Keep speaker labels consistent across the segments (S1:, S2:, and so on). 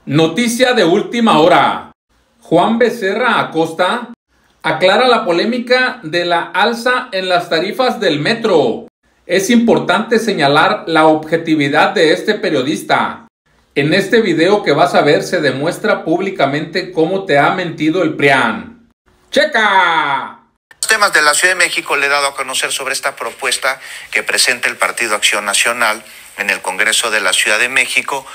S1: Noticia de última hora. Juan Becerra Acosta aclara la polémica de la alza en las tarifas del metro. Es importante señalar la objetividad de este periodista. En este video que vas a ver se demuestra públicamente cómo te ha mentido el PRIAN. ¡Checa!
S2: Temas de la Ciudad de México le he dado a conocer sobre esta propuesta que presenta el Partido Acción Nacional en el Congreso de la Ciudad de México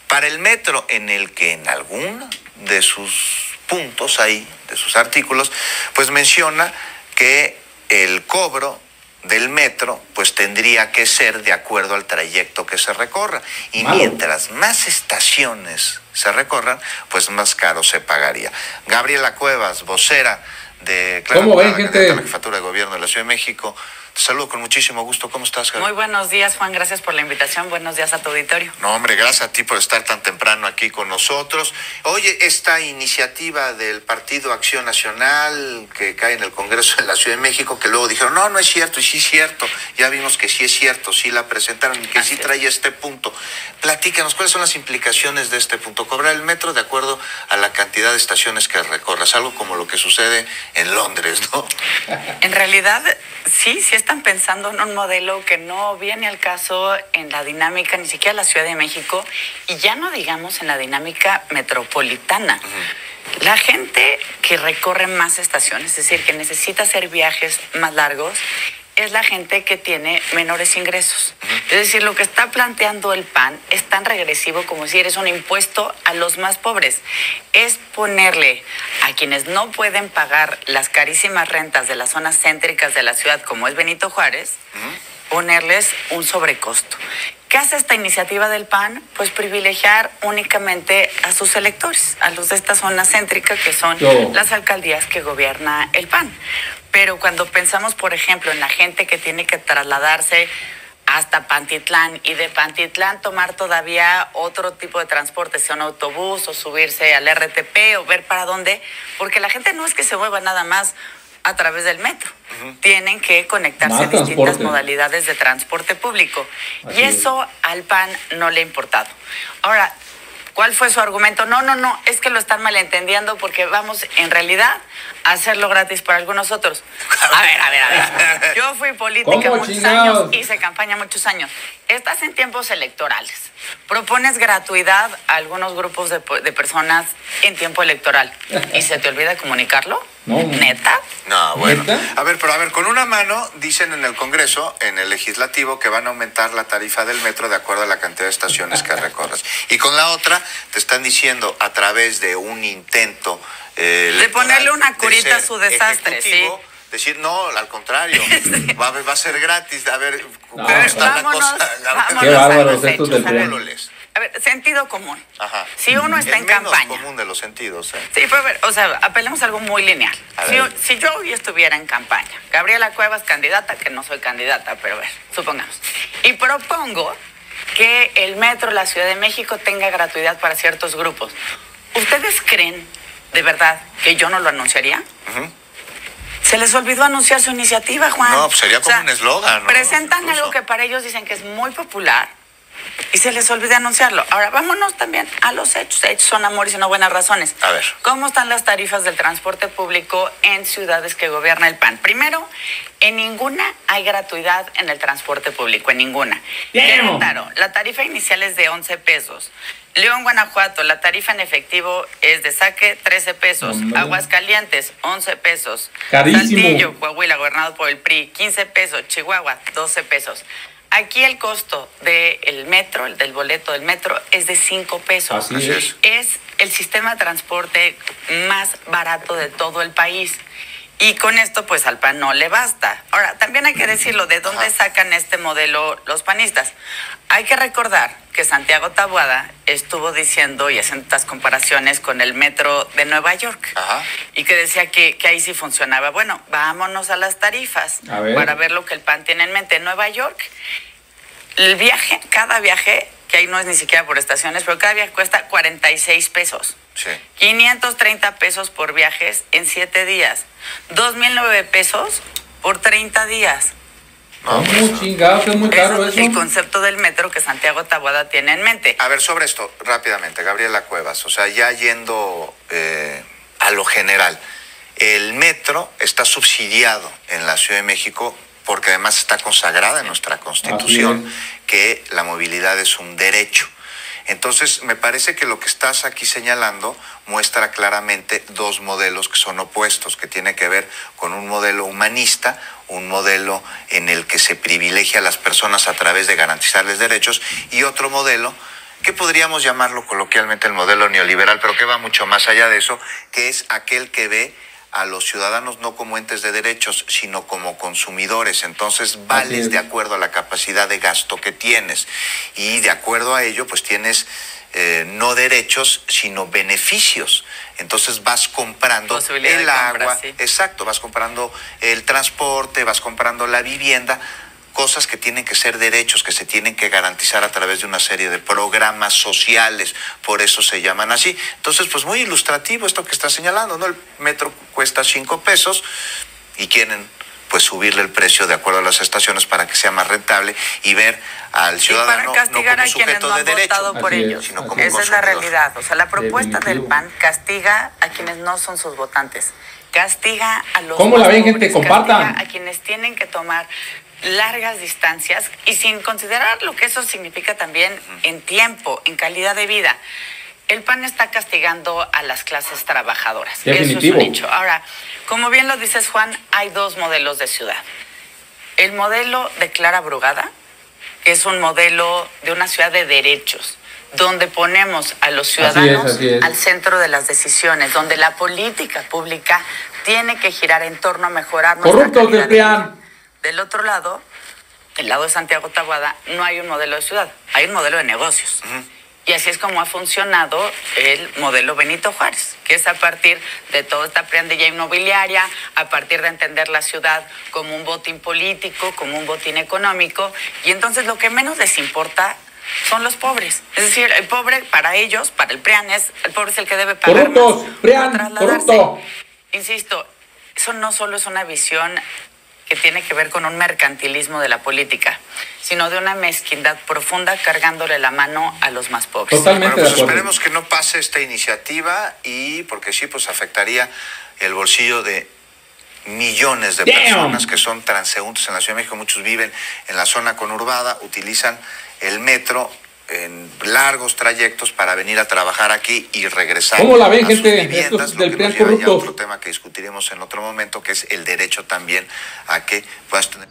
S2: para el metro, en el que en alguno de sus puntos ahí, de sus artículos, pues menciona que el cobro del metro pues tendría que ser de acuerdo al trayecto que se recorra, y mientras más estaciones se recorran, pues más caro se pagaría. Gabriela Cuevas, vocera de
S1: ¿Cómo ven, gente?
S2: la Jefatura de Gobierno de la Ciudad de México. Te saludo con muchísimo gusto. ¿Cómo estás, Gaby?
S3: Muy buenos días, Juan. Gracias por la invitación. Buenos días a tu auditorio.
S2: No, hombre, gracias a ti por estar tan temprano aquí con nosotros. Oye, esta iniciativa del Partido Acción Nacional que cae en el Congreso de la Ciudad de México, que luego dijeron, no es cierto, y sí es cierto. Ya vimos que sí es cierto, sí la presentaron y que sí trae este punto. Platícanos, ¿cuáles son las implicaciones de este punto? Cobrar el metro de acuerdo a la cantidad de estaciones que recorras, algo como lo que sucede en Londres, ¿no?
S3: En realidad, sí están pensando en un modelo que no viene al caso en la dinámica ni siquiera de la Ciudad de México, y ya no digamos en la dinámica metropolitana. La gente que recorre más estaciones, es decir, que necesita hacer viajes más largos, es la gente que tiene menores ingresos. Es decir, lo que está planteando el PAN es tan regresivo como si eres un impuesto a los más pobres. Es ponerle a quienes no pueden pagar las carísimas rentas de las zonas céntricas de la ciudad, como es Benito Juárez, ponerles un sobrecosto. ¿Qué hace esta iniciativa del PAN? Pues privilegiar únicamente a sus electores, a los de esta zona céntrica, que son las alcaldías que gobierna el PAN. Pero cuando pensamos, por ejemplo, en la gente que tiene que trasladarse hasta Pantitlán y de Pantitlán tomar todavía otro tipo de transporte, sea un autobús o subirse al RTP o ver para dónde, porque la gente no es que se mueva nada más a través del metro. Tienen que conectarse a distintas modalidades de transporte público. Y eso al PAN no le ha importado. Ahora, ¿cuál fue su argumento? No, es que lo están malentendiendo porque vamos en realidad a hacerlo gratis para algunos otros. A ver. Yo fui política muchos años, hice campaña muchos años. Estás en tiempos electorales. Propones gratuidad a algunos grupos de personas en tiempo electoral. ¿Y se te olvida comunicarlo?
S1: No.
S3: ¿Neta?
S2: No, bueno.
S1: ¿Neta?
S2: A ver, con una mano dicen en el Congreso, en el Legislativo, que van a aumentar la tarifa del metro de acuerdo a la cantidad de estaciones que recorras. Y con la otra te están diciendo, a través de un intento
S3: de ponerle una curita a su desastre, ¿sí?
S2: Decir, no, al contrario, va a ser gratis. A ver,
S1: no,
S3: vámonos
S1: qué bárbaros estos del PRIAN.
S3: A ver, sentido común.
S2: Ajá.
S3: Si uno está en campaña.
S2: El menos común de los sentidos.
S3: Sí, pero a ver, apelemos a algo muy lineal. Si yo hoy estuviera en campaña, Gabriela Cuevas candidata, que no soy candidata, pero a ver, supongamos, y propongo que el metro de la Ciudad de México tenga gratuidad para ciertos grupos, ¿ustedes creen de verdad que yo no lo anunciaría? Se les olvidó anunciar su iniciativa, Juan.
S2: No, pues sería como un eslogan, ¿no?
S3: Presentan algo que para ellos dicen que es muy popular y se les olvida anunciarlo. Ahora, vámonos también a los hechos. Hechos son amores y no buenas razones.
S2: A ver.
S3: ¿Cómo están las tarifas del transporte público en ciudades que gobierna el PAN? Primero, en ninguna hay gratuidad en el transporte público, en ninguna. Querétaro, la tarifa inicial es de 11 pesos. León, Guanajuato, la tarifa en efectivo es de saque 13 pesos. Aguascalientes, 11 pesos.
S1: Carísimo.
S3: Saltillo, Coahuila, gobernado por el PRI, 15 pesos. Chihuahua, 12 pesos. Aquí el costo del metro, del boleto del metro, es de 5 pesos.
S1: Así es.
S3: Es el sistema de transporte más barato de todo el país. Y con esto, pues, al PAN no le basta. Ahora, también hay que decirlo, ¿de dónde sacan este modelo los panistas? Hay que recordar que Santiago Taboada estuvo diciendo y haciendo estas comparaciones con el metro de Nueva York. Y que decía que ahí sí funcionaba. Bueno, vámonos a las tarifas para ver lo que el PAN tiene en mente. En Nueva York, el viaje, cada viaje, que ahí no es ni siquiera por estaciones, pero cada viaje cuesta 46 pesos.
S2: Sí.
S3: 530 pesos por viajes en 7 días. 2,009 pesos por 30 días.
S2: No,
S1: ¿Cómo chingados? Es muy caro
S3: es
S1: eso.
S3: el concepto del metro que Santiago Taboada tiene en mente.
S2: A ver, sobre esto, rápidamente, Gabriela Cuevas, o sea, ya yendo a lo general, el metro está subsidiado en la Ciudad de México porque además está consagrada en nuestra Constitución que la movilidad es un derecho. Entonces, me parece que lo que estás aquí señalando muestra claramente dos modelos que son opuestos, que tiene que ver con un modelo humanista, un modelo en el que se privilegia a las personas a través de garantizarles derechos, y otro modelo que podríamos llamarlo coloquialmente el modelo neoliberal, pero que va mucho más allá de eso, que es aquel que ve a los ciudadanos no como entes de derechos, sino como consumidores. Entonces vales de acuerdo a la capacidad de gasto que tienes, y de acuerdo a ello pues tienes no derechos sino beneficios. Entonces vas comprando el agua, sí. Exacto, vas comprando el transporte, vas comprando la vivienda, cosas que tienen que ser derechos, que se tienen que garantizar a través de una serie de programas sociales, por eso se llaman así. Entonces, pues muy ilustrativo esto que está señalando, ¿no? El metro cuesta 5 pesos y quieren pues subirle el precio de acuerdo a las estaciones para que sea más rentable y ver al ciudadano
S3: para castigar
S2: no como
S3: a quienes
S2: sujeto
S3: no
S2: de
S3: han
S2: derecho,
S3: votado por ellos.
S2: Sino como
S3: Esa es la realidad. O sea, la propuesta
S1: Definitivo.
S3: del PAN castiga a quienes no son sus votantes. Castiga a los
S1: ¿Cómo
S3: más
S1: la ven,
S3: pobres,
S1: gente? Compartan.
S3: castiga a quienes tienen que tomar largas distancias y sin considerar lo que eso significa también en tiempo, en calidad de vida. El PAN está castigando a las clases trabajadoras.
S1: Definitivo.
S3: Eso es un hecho. Ahora, como bien lo dices, Juan, hay dos modelos de ciudad. El modelo de Clara Brugada, que es un modelo de una ciudad de derechos, donde ponemos a los ciudadanos
S1: Así es.
S3: al centro de las decisiones, donde la política pública tiene que girar en torno a mejorar nuestra
S1: Corruptos
S3: calidad
S1: del
S3: de vida.
S1: PRIAN.
S3: Del otro lado, del lado de Santiago Taboada, no hay un modelo de ciudad, hay un modelo de negocios. Y así es como ha funcionado el modelo Benito Juárez, que es a partir de toda esta pandilla inmobiliaria, a partir de entender la ciudad como un botín político, como un botín económico, y entonces lo que menos les importa son los pobres. Es decir, el pobre para ellos, para el PRIAN, el pobre es el que debe pagar
S1: Corruptos,
S3: más
S1: PRIAN,
S3: por trasladarse.
S1: corrupto.
S3: Insisto, eso no solo es una visión que tiene que ver con un mercantilismo de la política, sino de una mezquindad profunda cargándole la mano a los más pobres.
S1: Totalmente
S2: Bueno, pues
S1: de acuerdo.
S2: esperemos que no pase esta iniciativa, y porque sí, pues afectaría el bolsillo de millones de personas que son transeúntes en la Ciudad de México. Muchos viven en la zona conurbada, utilizan el metro en largos trayectos para venir a trabajar aquí y regresar.
S1: ¿Cómo la ven,
S2: a sus
S1: gente?
S2: viviendas,
S1: Estos
S2: lo
S1: del
S2: que
S1: PRIAN
S2: nos lleva ya a
S1: corruptos.
S2: otro tema que discutiremos en otro momento, que es el derecho también a que puedas tener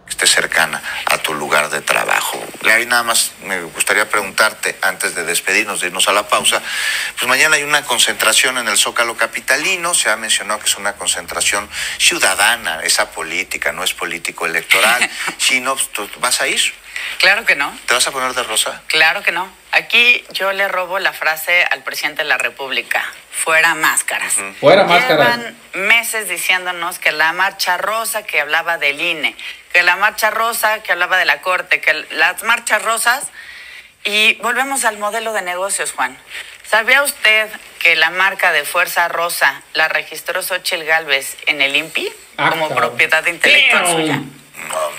S2: esté cercana a tu lugar de trabajo. Ahí nada más me gustaría preguntarte, antes de despedirnos, de irnos a la pausa, pues mañana hay una concentración en el Zócalo capitalino. Se ha mencionado que es una concentración ciudadana, esa política, no es político electoral, sino pues, ¿tú vas a ir?
S3: Claro que no.
S2: ¿Te vas a poner de rosa?
S3: Claro que no. Aquí yo le robo la frase al presidente de la República: fuera máscaras.
S1: Fuera máscaras.
S3: Llevan meses diciéndonos que la marcha rosa que hablaba del INE, que la marcha rosa que hablaba de la Corte, que las marchas rosas, y volvemos al modelo de negocios, Juan. ¿Sabía usted que la marca de Fuerza Rosa la registró Xóchitl Gálvez en el INPI como propiedad intelectual suya?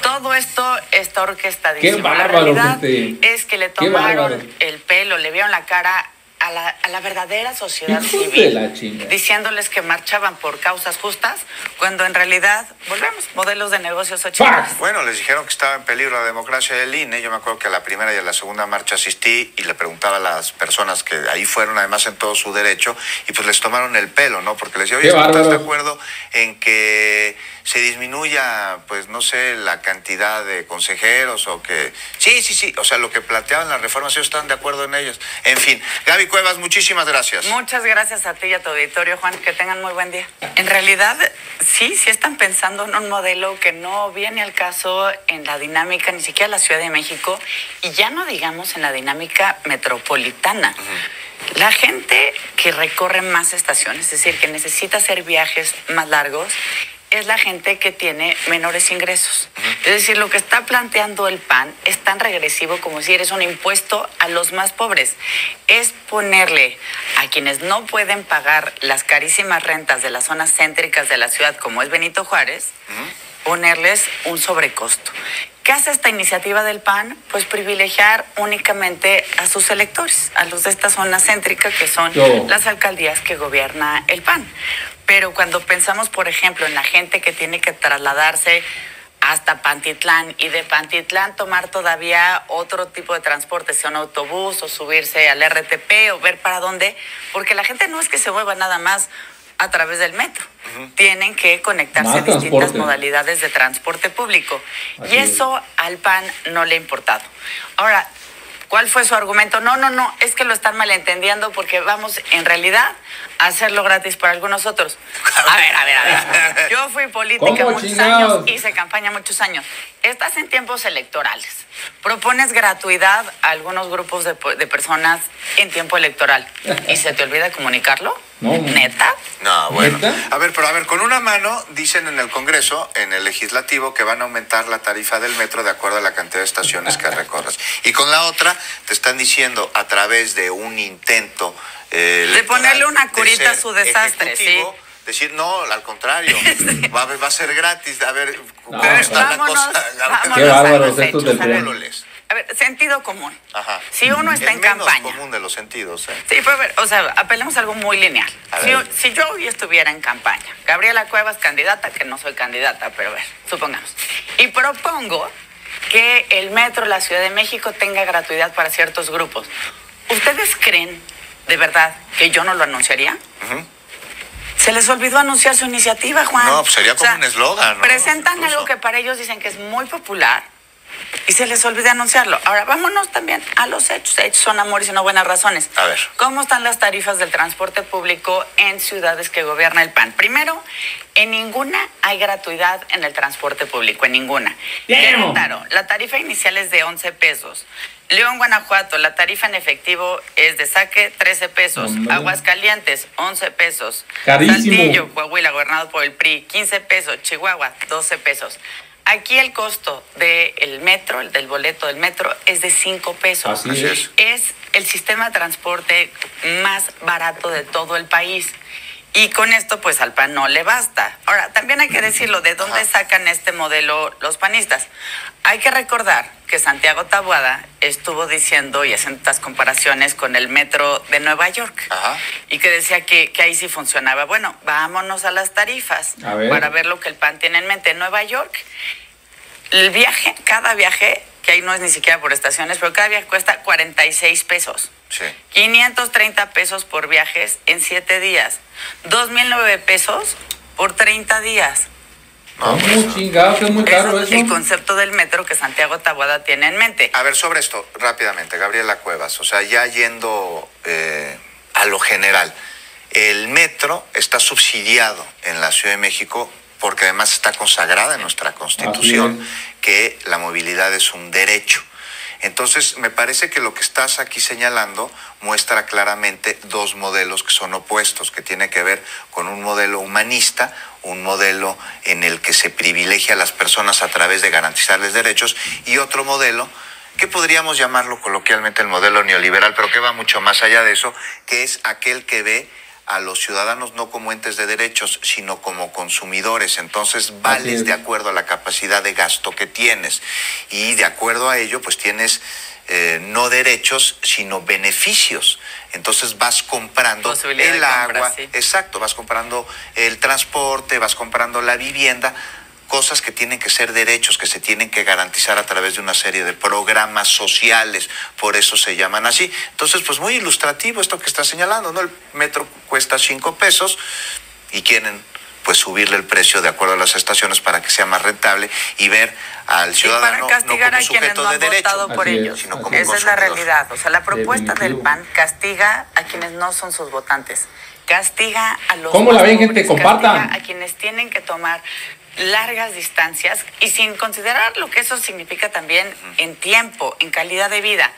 S3: Todo esto está orquestadísimo.
S1: Qué bárbaro,
S3: la realidad
S1: gente.
S3: es que le
S1: Qué bárbaro.
S3: tomaron el pelo, le vieron la cara a la verdadera sociedad
S1: Hijos de
S3: civil,
S1: la chinga.
S3: diciéndoles que marchaban por causas justas, cuando en realidad, volvemos, modelos de negocios ochentas.
S2: Bueno, les dijeron que estaba en peligro la democracia del INE. Yo me acuerdo que a la primera y a la segunda marcha asistí y le preguntaba a las personas que ahí fueron, además en todo su derecho, y pues les tomaron el pelo, ¿no? Porque les decía, oye, ¿estás de acuerdo en que se disminuya, pues no sé, la cantidad de consejeros o que... Sí, o sea, lo que planteaban las reformas, ellos estaban de acuerdo en ellos. En fin, Gaby Cuevas, muchísimas gracias.
S3: Muchas gracias a ti y a tu auditorio, Juan, que tengan muy buen día. En realidad, sí están pensando en un modelo que no viene al caso en la dinámica, ni siquiera la Ciudad de México, y ya no digamos en la dinámica metropolitana. La gente que recorre más estaciones, es decir, que necesita hacer viajes más largos, es la gente que tiene menores ingresos. Es decir, lo que está planteando el PAN es tan regresivo como decir es un impuesto a los más pobres. Es ponerle a quienes no pueden pagar las carísimas rentas de las zonas céntricas de la ciudad, como es Benito Juárez, ponerles un sobrecosto. ¿Qué hace esta iniciativa del PAN? Pues privilegiar únicamente a sus electores, a los de esta zona céntrica que son las alcaldías que gobierna el PAN. Pero cuando pensamos, por ejemplo, en la gente que tiene que trasladarse hasta Pantitlán y de Pantitlán tomar todavía otro tipo de transporte, sea un autobús o subirse al RTP o ver para dónde, porque la gente no es que se mueva nada más a través del metro. Tienen que conectarse a distintas modalidades de transporte público. Y eso al PAN no le ha importado. Ahora, ¿cuál fue su argumento? No, es que lo están malentendiendo porque vamos en realidad a hacerlo gratis para algunos otros. A ver. Yo fui política muchos años, hice campaña muchos años. Estás en tiempos electorales. Propones gratuidad a algunos grupos de personas en tiempo electoral. ¿Y se te olvida comunicarlo?
S1: No.
S3: ¿Neta?
S2: No, bueno.
S1: ¿Neta?
S2: A ver, con una mano dicen en el Congreso, en el Legislativo, que van a aumentar la tarifa del metro de acuerdo a la cantidad de estaciones que recorras. Y con la otra te están diciendo a través de un intento
S3: de ponerle una curita a su desastre, sí.
S2: Decir, no, al contrario, va a ser gratis. A ver, ¿cómo
S3: está
S2: la cosa?
S1: Qué bárbaros estos del PRI.
S3: A ver, sentido común.
S2: Ajá.
S3: Si uno está en campaña.
S2: Es menos común de los sentidos.
S3: Sí, pero a ver, o sea, apelemos a algo muy lineal. Si yo hoy estuviera en campaña, Gabriela Cuevas candidata, que no soy candidata, pero a ver, supongamos. Y propongo que el metro de la Ciudad de México tenga gratuidad para ciertos grupos. ¿Ustedes creen, de verdad, que yo no lo anunciaría? Se les olvidó anunciar su iniciativa, Juan.
S2: No, pues sería como un eslogan, ¿no?
S3: Presentan algo que para ellos dicen que es muy popular y se les olvida anunciarlo. Ahora, vámonos también a los hechos. Hechos son amores y no buenas razones.
S2: A ver.
S3: ¿Cómo están las tarifas del transporte público en ciudades que gobierna el PAN? Primero, en ninguna hay gratuidad en el transporte público, en ninguna. Querétaro, la tarifa inicial es de 11 pesos. León, Guanajuato, la tarifa en efectivo es de saque 13 pesos. Aguascalientes, 11 pesos.
S1: Carísimo.
S3: Saltillo, Coahuila, gobernado por el PRI, 15 pesos. Chihuahua, 12 pesos. Aquí el costo del metro, del boleto del metro, es de 5 pesos.
S1: Así es.
S3: Es el sistema de transporte más barato de todo el país. Y con esto, pues, al PAN no le basta. Ahora, también hay que decirlo, ¿de dónde sacan este modelo los panistas? Hay que recordar que Santiago Taboada estuvo diciendo y haciendo estas comparaciones con el metro de Nueva York. Y que decía que ahí sí funcionaba. Bueno, vámonos a las tarifas para ver lo que el PAN tiene en mente. En Nueva York, el viaje, cada viaje, que ahí no es ni siquiera por estaciones, pero cada viaje cuesta 46 pesos.
S2: Sí.
S3: 530 pesos por viajes en 7 días. 2,009 pesos por 30 días.
S1: No, muy chingado, que es muy caro eso.
S3: Es el concepto del metro que Santiago Taboada tiene en mente.
S2: A ver, sobre esto, rápidamente, Gabriela Cuevas, o sea, ya yendo a lo general, el metro está subsidiado en la Ciudad de México porque además está consagrada en nuestra Constitución que la movilidad es un derecho. Entonces, me parece que lo que estás aquí señalando muestra claramente dos modelos que son opuestos, que tiene que ver con un modelo humanista, un modelo en el que se privilegia a las personas a través de garantizarles derechos, y otro modelo que podríamos llamarlo coloquialmente el modelo neoliberal, pero que va mucho más allá de eso, que es aquel que ve a los ciudadanos no como entes de derechos, sino como consumidores. Entonces vales de acuerdo a la capacidad de gasto que tienes, y de acuerdo a ello pues tienes no derechos sino beneficios. Entonces vas comprando el agua, exacto, vas comprando el transporte, vas comprando la vivienda, cosas que tienen que ser derechos, que se tienen que garantizar a través de una serie de programas sociales, por eso se llaman así. Entonces, pues muy ilustrativo esto que está señalando, ¿no? El metro cuesta 5 pesos y quieren pues subirle el precio de acuerdo a las estaciones para que sea más rentable y ver al ciudadano no como sujeto de derecho,
S3: por ellos,
S2: sino como
S3: esa es la realidad. O sea, la propuesta del PAN castiga a quienes no son sus votantes, castiga a los
S1: ¿cómo la ven, gente? Compartan.
S3: A quienes tienen que tomar largas distancias y sin considerar lo que eso significa también en tiempo, en calidad de vida.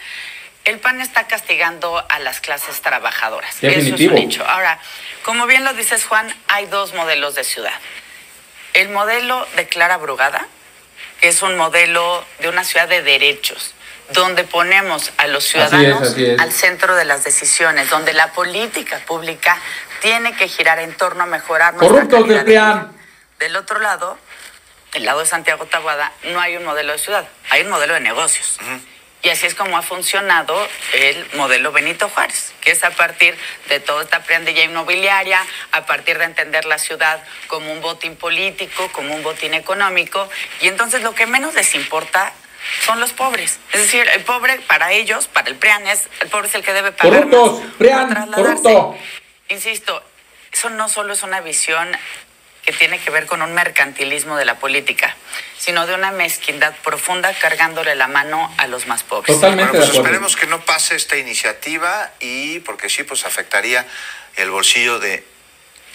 S3: El PAN está castigando a las clases trabajadoras.
S1: Definitivo.
S3: Eso es un hecho. Ahora, como bien lo dices, Juan, hay dos modelos de ciudad. El modelo de Clara Brugada, que es un modelo de una ciudad de derechos, donde ponemos a los ciudadanos
S1: así es.
S3: al centro de las decisiones, donde la política pública tiene que girar en torno a mejorar nuestra
S1: corruptos del
S3: calidad de vida.
S1: PRI.
S3: Del otro lado, del lado de Santiago Taboada, no hay un modelo de ciudad, hay un modelo de negocios. Y así es como ha funcionado el modelo Benito Juárez, que es a partir de toda esta prendilla inmobiliaria, a partir de entender la ciudad como un botín político, como un botín económico, y entonces lo que menos les importa son los pobres. Es decir, el pobre para ellos, para el PRIAN, el pobre es el que debe pagar
S1: corruptos,
S3: más
S1: PRIAN,
S3: por trasladarse.
S1: corrupto.
S3: Insisto, eso no solo es una visión que tiene que ver con un mercantilismo de la política, sino de una mezquindad profunda cargándole la mano a los más pobres.
S1: Totalmente.
S2: Bueno, pues
S1: de acuerdo.
S2: esperemos que no pase esta iniciativa y porque sí, pues afectaría el bolsillo de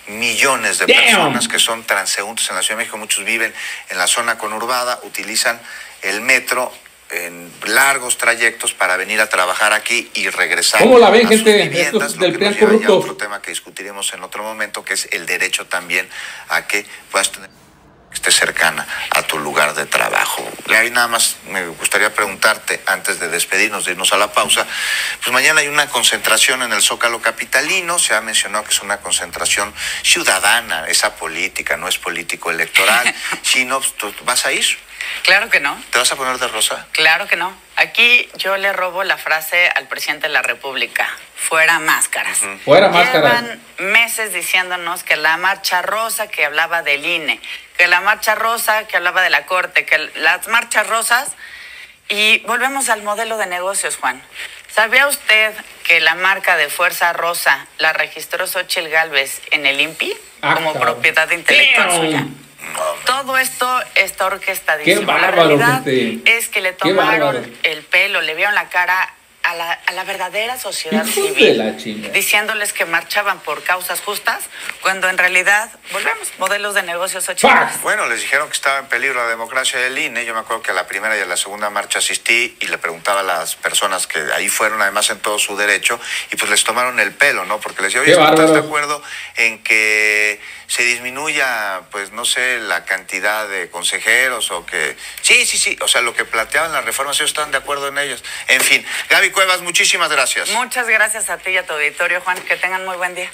S2: millones de personas que son transeúntes en la Ciudad de México. Muchos viven en la zona conurbada, utilizan el metro en largos trayectos para venir a trabajar aquí y regresar.
S1: ¿Cómo la ven,
S2: a sus
S1: gente?
S2: viviendas,
S1: Estos
S2: lo
S1: del
S2: que
S1: PRIAN
S2: nos lleva ya a
S1: corruptos.
S2: otro tema que discutiremos en otro momento, que es el derecho también a que puedas tener que esté cercana a tu lugar de trabajo. Ahí nada más me gustaría preguntarte, antes de despedirnos, de irnos a la pausa, pues mañana hay una concentración en el Zócalo capitalino, se ha mencionado que es una concentración ciudadana, esa política, no es político electoral. Si no, ¿tú vas a ir?
S3: Claro que no.
S2: ¿Te vas a poner de rosa?
S3: Claro que no. Aquí yo le robo la frase al presidente de la República. Fuera máscaras.
S1: Fuera máscaras.
S3: Llevan meses diciéndonos que la marcha rosa que hablaba del INE, que la marcha rosa que hablaba de la Corte, que las marchas rosas. Y volvemos al modelo de negocios, Juan. ¿Sabía usted que la marca de Fuerza Rosa la registró Xóchitl Gálvez en el INPI como propiedad intelectual suya? Todo esto está orquestadísimo.
S1: Qué bárbaro,
S3: la realidad
S1: gente.
S3: es que le
S1: Qué bárbaro.
S3: tomaron el pelo, le vieron la cara a la verdadera sociedad
S1: Hijos de
S3: civil,
S1: la chingada.
S3: diciéndoles que marchaban por causas justas, cuando en realidad, volvemos, modelos de negocios ochentas.
S2: Bueno, les dijeron que estaba en peligro la democracia del INE. Yo me acuerdo que a la primera y a la segunda marcha asistí y le preguntaba a las personas que ahí fueron, además en todo su derecho, y pues les tomaron el pelo, ¿no? Porque les decía, oye, ¿estás de acuerdo en que se disminuya, pues no sé, la cantidad de consejeros o que... Sí, o sea, lo que planteaban las reformas, ellos están de acuerdo en ellas. En fin, Gaby Cuevas, muchísimas gracias.
S3: Muchas gracias a ti y a tu auditorio, Juan, que tengan muy buen día.